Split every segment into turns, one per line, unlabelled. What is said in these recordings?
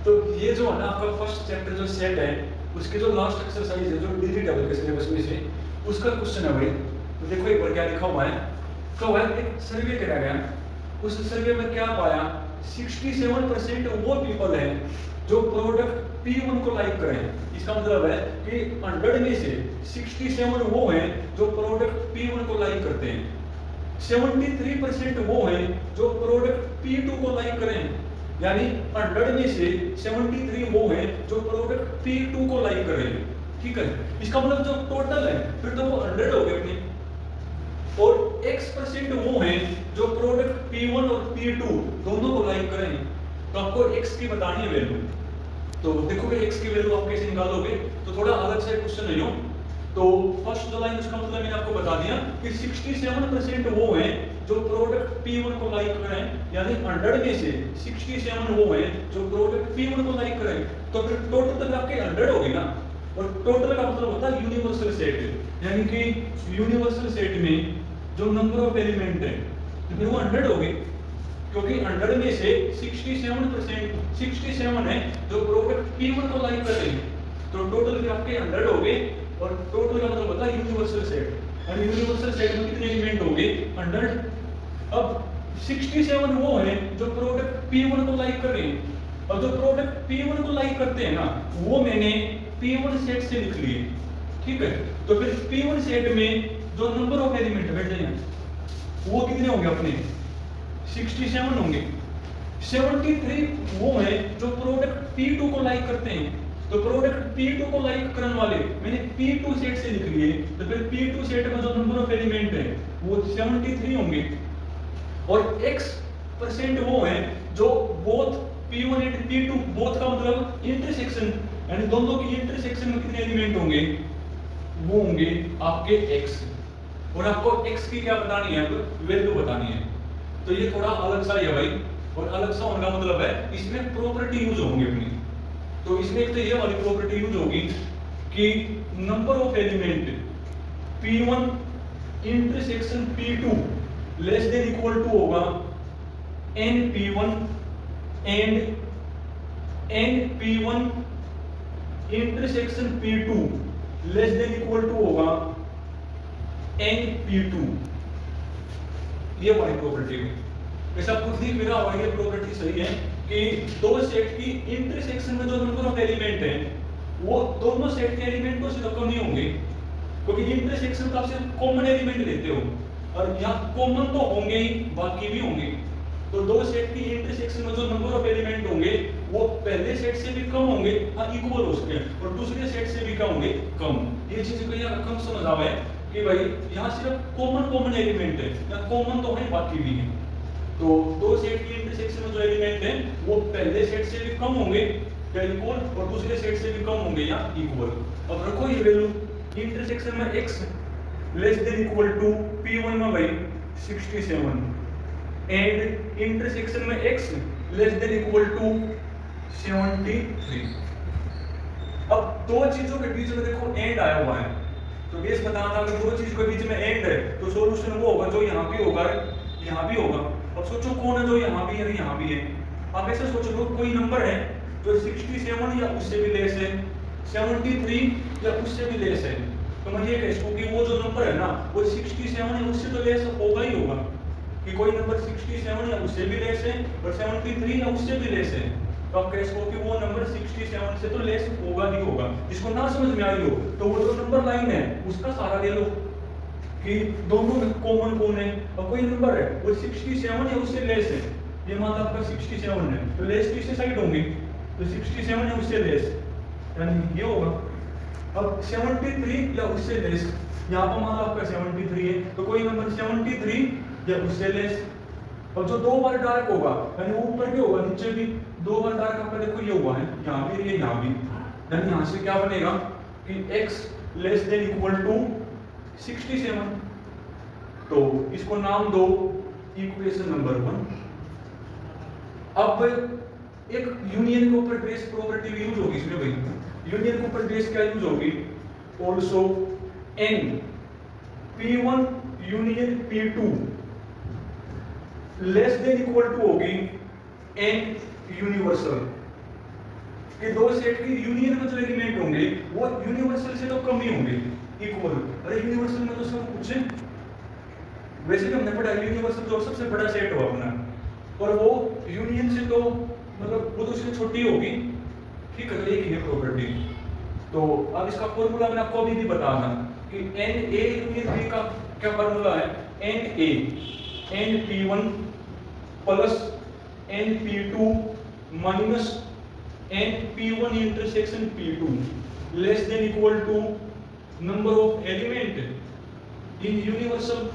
तो ये जो है ना आपका फर्स्ट चैप्टर जो सेट है उसके जो लास्ट एक्सरसाइज है जो डिग्री टेबल के सिलेबस में से उसका क्वेश्चन है भाई। तो देखो एक बार क्या लिखा हुआ है। तो भाई एक सर्वे कराया गया, उस सर्वे में क्या पाया 67% वो पीपल हैं जो प्रोडक्ट P1 को लाइक करें। इसका मतलब है कि 100 में से 67 वो हैं जो प्रोडक्ट P1 को लाइक करते हैं, 73% वो हैं जो प्रोडक्ट P2 को लाइक करें। यानी 100 में से 73 वो हैं जो प्रोडक्ट P2 को लाइक करें। ठीक है, इसका मतलब जो टोटल है फिर तो वो 100 हो गए अपने, और X% वो हैं जो प्रोडक्ट P1 और P2 दोनों को लाइक करें। तो आपको X की बतानी है वैल्यू। तो देखोगे X की वैल्यू आप कैसे निकालोगे, तो थोड़ा अलग से क्वेश्चन है यो। तो फर्स्ट जो लाइन उसका मतलब मैंने आपको बता दिया कि 67% वो हैं जो प्रोडक्ट P1 को लाइक करें, यानी 100 में से 67 वो हैं जो प्रोडक्ट P1 को लाइक करें। तो फिर टोटल तक आपके 100 होगी ना, और टोटल का मतलब होता है यूनिवर्सल सेट, यानी कि यूनिवर्सल सेट में जो नंबर ऑफ एलिमेंट है तो फिर वो 100 होगी, क्योंकि 100 में से 67 है जो प्रोडक्ट P1 को लाइक कर रहे हैं। तो टोटल फिर आपके 100 हो गए, और टोटल का मतलब होता है यूनिवर्सल सेट, और यूनिवर्सल सेट में कितने एलिमेंट होंगे 100। अब 67 वो हैं जो प्रोडक्ट P1 को लाइक कर रहे हैं, और जो प्रोडक्ट P1 को लाइक करते हैं ना वो मैंने P1 सेट से लिख लिए। ठीक है, तो फिर P1 सेट में जो नंबर ऑफ एलिमेंट बैठे हैं वो कितने होंगे अपने 67 होंगे। 73 वो हैं जो प्रोडक्ट P2 को लाइक करते हैं, तो प्रोडक्ट P2 को लाइक करने वाले मैंने P2 सेट से लिख लिए। तो फिर P2 सेट में जो नंबर ऑफ एलिमेंट है वो 73 होंगे, और X% वो हैं जो both P1 and P2 both का मतलब इंटरसेक्शन, यानी दोनों की इंटरसेक्शन में कितने एलिमेंट होंगे वो होंगे आपके X। और आपको X की क्या बतानी है, वैल्यू बतानी है। तो ये थोड़ा अलग सा है भाई, और अलग सा होने का मतलब है इसमें प्रॉपर्टी यूज होंगी अपनी। तो इसमें एक तो ये वाली प्रॉपर्टी यूज होगी कि number of element P1 intersection P2 less than equal to होगा NP1 and NP1 intersection P2 less than equal to होगा NP2। ये वाली प्रॉपर्टी है। वैसे आपको दिख भी रहा होगा ये प्रॉपर्टी सही है कि दो सेट की इंटरसेक्शन में जो नंबर ऑफ एलिमेंट है वो दोनों सेट के एलिमेंटों से कम नहीं होंगे, क्योंकि इंटरसेक्शन का आप सिर्फ कॉमन एलिमेंट लेते हो, और यहाँ कॉमन तो होंगे ही बाकी भी होंगे। तो दो सेट की इंटरसेक्शन में जो नंबर ऑफ एलिमेंट होंगे वो पहले सेट से भी कम होंगे, इक्वल हो सकते हैं, और दूसरे सेट से भी क्या होंगे कम। ये चीज को यहाँ कम समझ आवा है कि भाई यहाँ सिर्फ कॉमन एलिमेंट है, या कॉमन तो है बाकी भी है। तो दो सेट की इंटरसेक्शन में जो एलिमेंट है वो पहले सेट से भी कम होंगे या इक्वल, और दूसरे सेट से भी कम होंगे या इक्वल। अब रखो ये वैल्यू इंटरसेक्शन में X less than equal to P1 में भाई 67 एंड इंटरसेक्शन में X less than equal to 73। अब दो चीजों के बीच में देखो एंड आया हुआ है, तो बेस बताना था कि दो चीज के बीच में एंड है तो सॉल्यूशन वो होगा जो यहाँ भी होगा यहाँ भी होगा। अब सोचो कौन है जो यहाँ भी है यहाँ भी है। आप ऐसे सोचो कोई नंबर है जो 67 या उससे भी लेस है, 73 या उससे भी लेस है, तो मैं ये कह सकूं कि वो जो नंबर है ना वो 67 या उससे तो लेस होगा ही होगा, कि कोई नंबर 67 या उससे भी लेस है और 73 या उससे भी लेस है, तो आप कह सको कि वो नंबर 67 से तो लेस होगा ही होगा। जिसको ना समझ में आई हो तो वो जो नंबर लाइन है उसका सहारा ले लो कि दोनों में कॉमन कौन है, और कोई नंबर है वो 67 या उससे लेस है, ये मान लो आपका 67 है तो लेस किससे साइड होंगी, तो 67 या उससे लेस यानी ये होगा। अब 73 या उससे लेस, यहाँ पर मान लो आपका 73 है तो कोई नंबर 73 या उससे लेस, और जो दो बार डार्क होगा यानी ऊपर भी होगा नीचे भी, दो बार डार्क आपका देखो ये हुआ है यहाँ भी ये यहाँ भी, यानी यहाँ से क्या बनेगा कि X less than equal to 67। तो इसको नाम दो इक्वेशन नंबर 1। अब एक यूनियन के ऊपर बेस प्रॉपर्टी भी यूज होगी इसमें भाई। यूनियन के ऊपर बेस क्या यूज होगी, also N P1 union P2 less than equal to होगी एन यूनिवर्सल। कि दो सेट की यूनियन में जो एलिमेंट होंगे वो यूनिवर्सल से तो कम ही होंगे, इक्वल। अरे यूनिवर्सल में तो सब कुछ है, वैसे भी हमने पढ़ा यूनिवर्सल जो सबसे बड़ा सेट हो अपना, पर वो यूनियन से तो मतलब वो तो उससे छोटी होगी, ठीक है। तो एक ये प्रॉपर्टी। तो अब इसका फॉर्मूला मैंने आपको अभी भी बताना कि एन ए यूनियन बी का क्या फॉर्मूला है, N A N P one plus N P two minus N P one intersection P two less than equal to number of element in universal.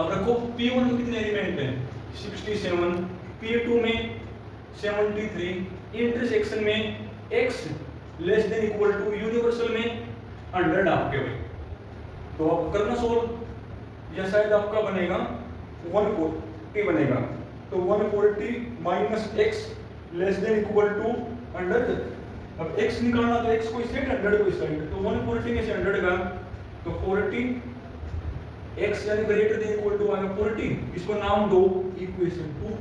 अब रखो P1 में कितने element हैं, 67, P2 में 73, intersection में x less than equal to universal में 100 आपके भाई। तो अब करना सोल्व, या शायद आपका बनेगा 140 बनेगा, तो 140 minus x less than equal to 100। अब x निकालना तो x को इस साइड 100 को इस साइड, तो 140 में से 100 का तो 40 x यानी ग्रेटर देन इक्वल टू आएगा 40, इसको नाम दो इक्वेशन 2।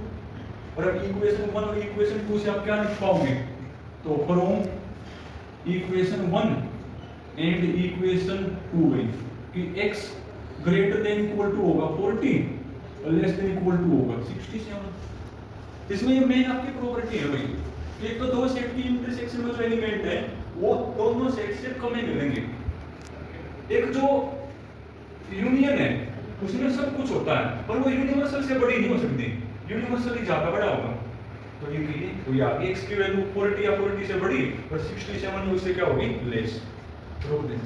और अब इक्वेशन 1 और इक्वेशन 2 से आप क्या लिख पाओगे, तो फ्रॉम इक्वेशन 1 एंड इक्वेशन 2 है कि x greater than equal to होगा 40 और लेस देन इक्वल टू होगा 67। इसमें ये मेन आपकी प्रॉपर्टी है भाई, एक तो दो सेट की इंटरसेक्शन में जो एलिमेंट है वो दोनों सेट से कम ही मिलेंगे। एक जो यूनियन है उसमें सब कुछ होता है, पर वो यूनिवर्सल से बड़ी नहीं हो सकती, यूनिवर्सल ही ज्यादा बड़ा होगा। तो ये कहिए तो या x की वैल्यू 40 या 40 से बड़ी और 67 उससे क्या होगी लेस। रोक दें।